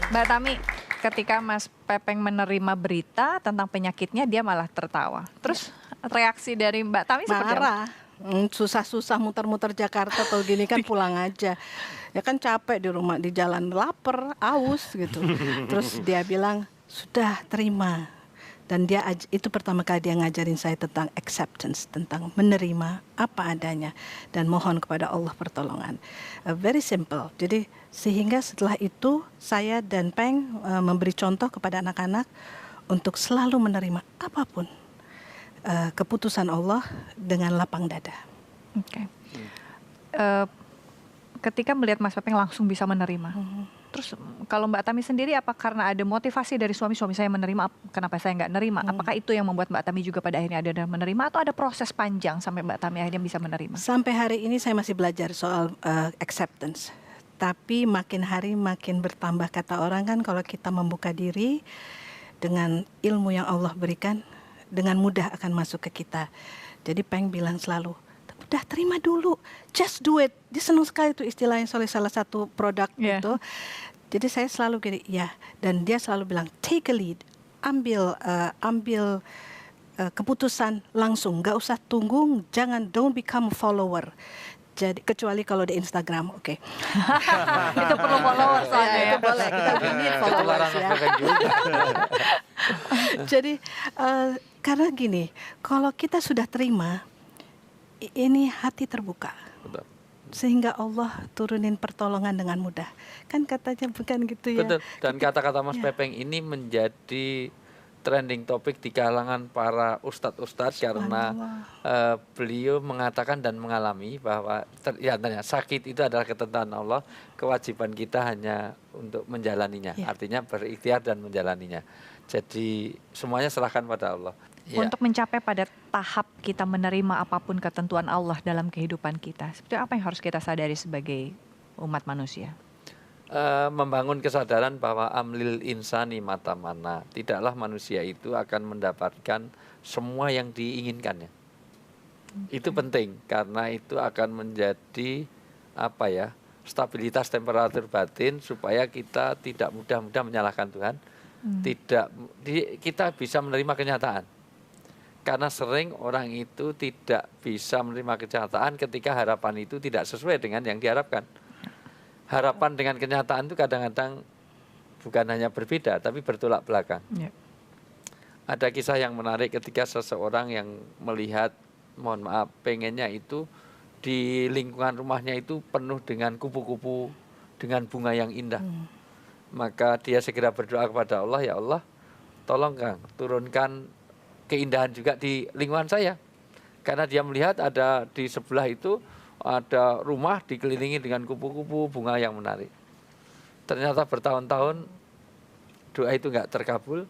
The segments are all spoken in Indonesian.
Mbak Tami, ketika Mas Pepeng menerima berita tentang penyakitnya, dia malah tertawa. Terus reaksi dari Mbak Tami seperti apa? Marah. Susah-susah muter-muter Jakarta atau gini kan pulang aja. Ya kan capek di rumah, di jalan lapar, aus gitu. Terus dia bilang, sudah terima. Dan itu pertama kali dia ngajarin saya tentang acceptance, tentang menerima apa adanya dan mohon kepada Allah pertolongan. Very simple. Jadi sehingga setelah itu saya dan Peng memberi contoh kepada anak-anak untuk selalu menerima apapun keputusan Allah dengan lapang dada. Oke. Ketika melihat Mas Pepeng langsung bisa menerima. Terus kalau Mbak Tami sendiri, apa karena ada motivasi dari suami saya menerima, kenapa saya nggak nerima? Apakah itu yang membuat Mbak Tami juga pada akhirnya ada menerima, atau ada proses panjang sampai Mbak Tami akhirnya bisa menerima? Sampai hari ini saya masih belajar soal acceptance. Tapi makin hari makin bertambah, kata orang kan kalau kita membuka diri dengan ilmu yang Allah berikan, dengan mudah akan masuk ke kita. Jadi Peng bilang selalu, udah terima dulu, just do it. Dia senang sekali itu istilahnya oleh salah satu produk itu. Jadi saya selalu gini, ya. Dan dia selalu bilang, take a lead, ambil keputusan langsung, nggak usah tunggu, don't become a follower. Jadi kecuali kalau di Instagram, oke. Itu perlu follower soalnya ya. Itu boleh, kita need followers ya. Jadi karena gini, kalau kita sudah terima, ini hati terbuka. Betul. Sehingga Allah turunin pertolongan dengan mudah. Kan katanya bukan gitu ya. Betul. Dan kata-kata Mas Pepeng ini menjadi trending topik di kalangan para ustadz-ustadz karena beliau mengatakan dan mengalami bahwa sakit itu adalah ketentuan Allah, kewajiban kita hanya untuk menjalaninya, artinya berikhtiar dan menjalaninya. Jadi semuanya serahkan pada Allah. Untuk mencapai pada tahap kita menerima apapun ketentuan Allah dalam kehidupan kita, seperti apa yang harus kita sadari sebagai umat manusia? Membangun kesadaran bahwa amlil insani mata mana, tidaklah manusia itu akan mendapatkan semua yang diinginkannya. Itu penting karena itu akan menjadi stabilitas temperatur batin supaya kita tidak mudah-mudah menyalahkan Tuhan. Kita bisa menerima kenyataan. Karena sering orang itu tidak bisa menerima kenyataan ketika harapan itu tidak sesuai dengan yang diharapkan. Harapan dengan kenyataan itu kadang-kadang bukan hanya berbeda, tapi bertolak belakang. Ada kisah yang menarik ketika seseorang yang melihat, pengennya itu di lingkungan rumahnya itu penuh dengan kupu-kupu, dengan bunga yang indah. Maka dia segera berdoa kepada Allah, ya Allah, tolong Kang, turunkan keindahan juga di lingkungan saya. Karena dia melihat ada di sebelah itu ada rumah dikelilingi dengan kupu-kupu bunga yang menarik. Ternyata bertahun-tahun doa itu nggak terkabul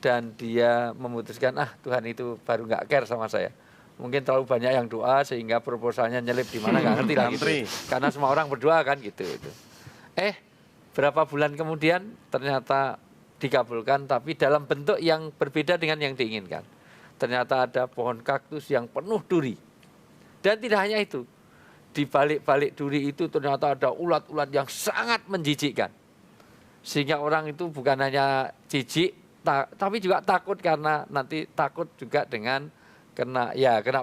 dan dia memutuskan Tuhan itu baru nggak care sama saya. Mungkin terlalu banyak yang doa sehingga proposalnya nyelip di mana nggak ngerti lah gitu. Karena semua orang berdoa kan gitu. Berapa bulan kemudian ternyata dikabulkan, tapi dalam bentuk yang berbeda dengan yang diinginkan. Ternyata ada pohon kaktus yang penuh duri. Dan tidak hanya itu, di balik-balik duri itu ternyata ada ulat-ulat yang sangat menjijikkan. Sehingga orang itu bukan hanya jijik, tapi juga takut karena nanti takut juga dengan kena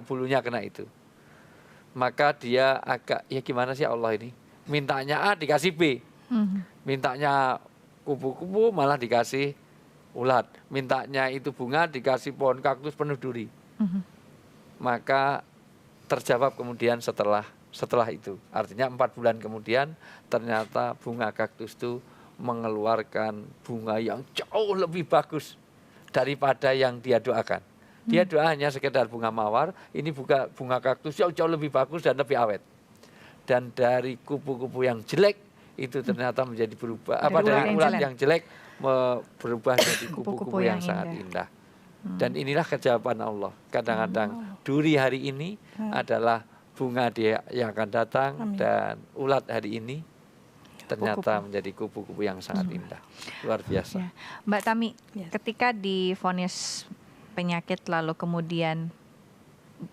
bulunya, kena itu. Maka dia agak, ya gimana sih Allah ini? Mintanya A dikasih B. Mintanya kupu-kupu malah dikasih ulat, mintanya itu bunga dikasih pohon kaktus penuh duri. Maka terjawab kemudian setelah itu, artinya 4 bulan kemudian ternyata bunga kaktus itu mengeluarkan bunga yang jauh lebih bagus daripada yang dia doakan. Dia doa hanya sekedar bunga mawar, ini bunga kaktus jauh lebih bagus dan lebih awet. Dan dari kupu-kupu yang jelek itu ternyata menjadi berubah dari ulat yang jelek berubah jadi kupu-kupu yang sangat indah. Dan inilah kejawaban Allah. Kadang-kadang duri hari ini adalah bunga dia yang akan datang. Dan ulat hari ini ternyata menjadi kupu-kupu yang sangat indah. Luar biasa. Mbak Tami, ketika divonis penyakit lalu kemudian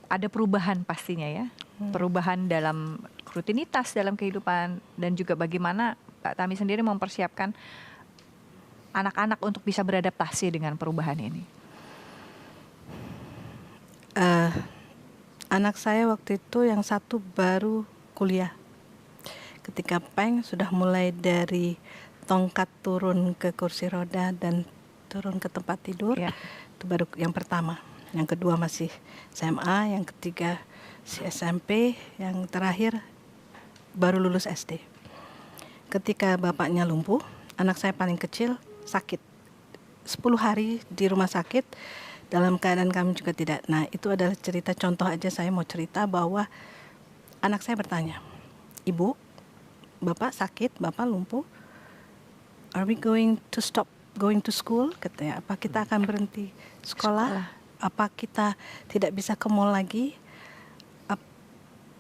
ada perubahan pastinya ya, perubahan dalam rutinitas dalam kehidupan, dan juga bagaimana Mbak Tami sendiri mempersiapkan anak-anak untuk bisa beradaptasi dengan perubahan ini? Anak saya waktu itu yang satu baru kuliah. Ketika Peng sudah mulai dari tongkat turun ke kursi roda dan turun ke tempat tidur, Ya. itu baru yang pertama. Yang kedua masih SMA, yang ketiga si SMP, yang terakhir baru lulus SD. Ketika bapaknya lumpuh, anak saya paling kecil sakit. 10 hari di rumah sakit, dalam keadaan kami juga tidak. Nah, itu adalah cerita contoh aja, saya mau cerita bahwa anak saya bertanya, "Ibu, Bapak sakit, Bapak lumpuh. Are we going to stop going to school?" Katanya, "apa kita akan berhenti sekolah? Apa kita tidak bisa ke mall lagi?"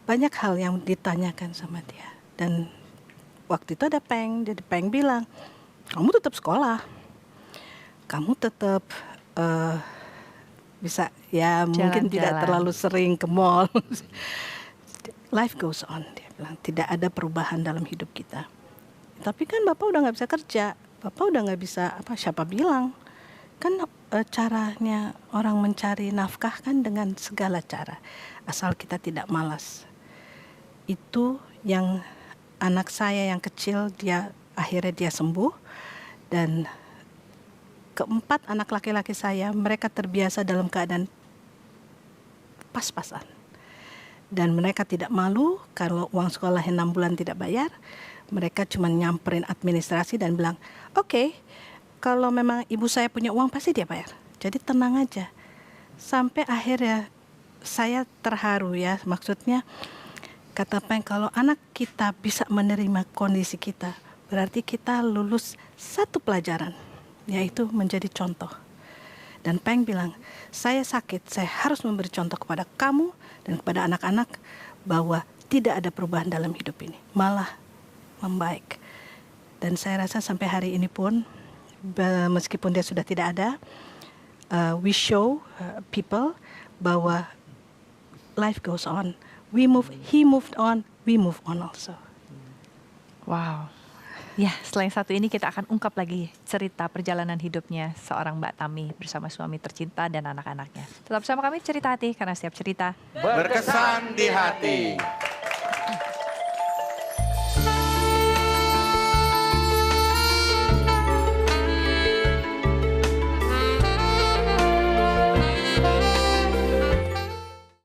Banyak hal yang ditanyakan sama dia. Dan waktu itu ada Peng, jadi Peng bilang, "Kamu tetap sekolah. Kamu tetap bisa ya mungkin tidak Jalan-jalan. terlalu sering ke mall." Life goes on, dia bilang, tidak ada perubahan dalam hidup kita. Tapi kan Bapak udah nggak bisa kerja, Bapak udah nggak bisa siapa bilang? Kan caranya orang mencari nafkah kan dengan segala cara, asal kita tidak malas. Itu yang anak saya yang kecil, akhirnya dia sembuh. Dan keempat anak laki-laki saya, mereka terbiasa dalam keadaan pas-pasan. Dan mereka tidak malu kalau uang sekolah 6 bulan tidak bayar. Mereka cuma nyamperin administrasi dan bilang, "Oke, kalau memang ibu saya punya uang pasti dia bayar. Jadi tenang aja." Sampai akhirnya saya terharu ya, maksudnya kata Peng, kalau anak kita bisa menerima kondisi kita, berarti kita lulus satu pelajaran, yaitu menjadi contoh. Dan Peng bilang, "Saya sakit, saya harus memberi contoh kepada kamu dan kepada anak-anak bahwa tidak ada perubahan dalam hidup ini, malah membaik." Dan saya rasa sampai hari ini pun, meskipun dia sudah tidak ada, we show people bahwa life goes on. He moved on, we move on also. Wow. Ya, selain satu ini kita akan ungkap lagi cerita perjalanan hidupnya seorang Mbak Tami bersama suami tercinta dan anak-anaknya. Tetap bersama kami Cerita Hati, karena setiap cerita berkesan di hati.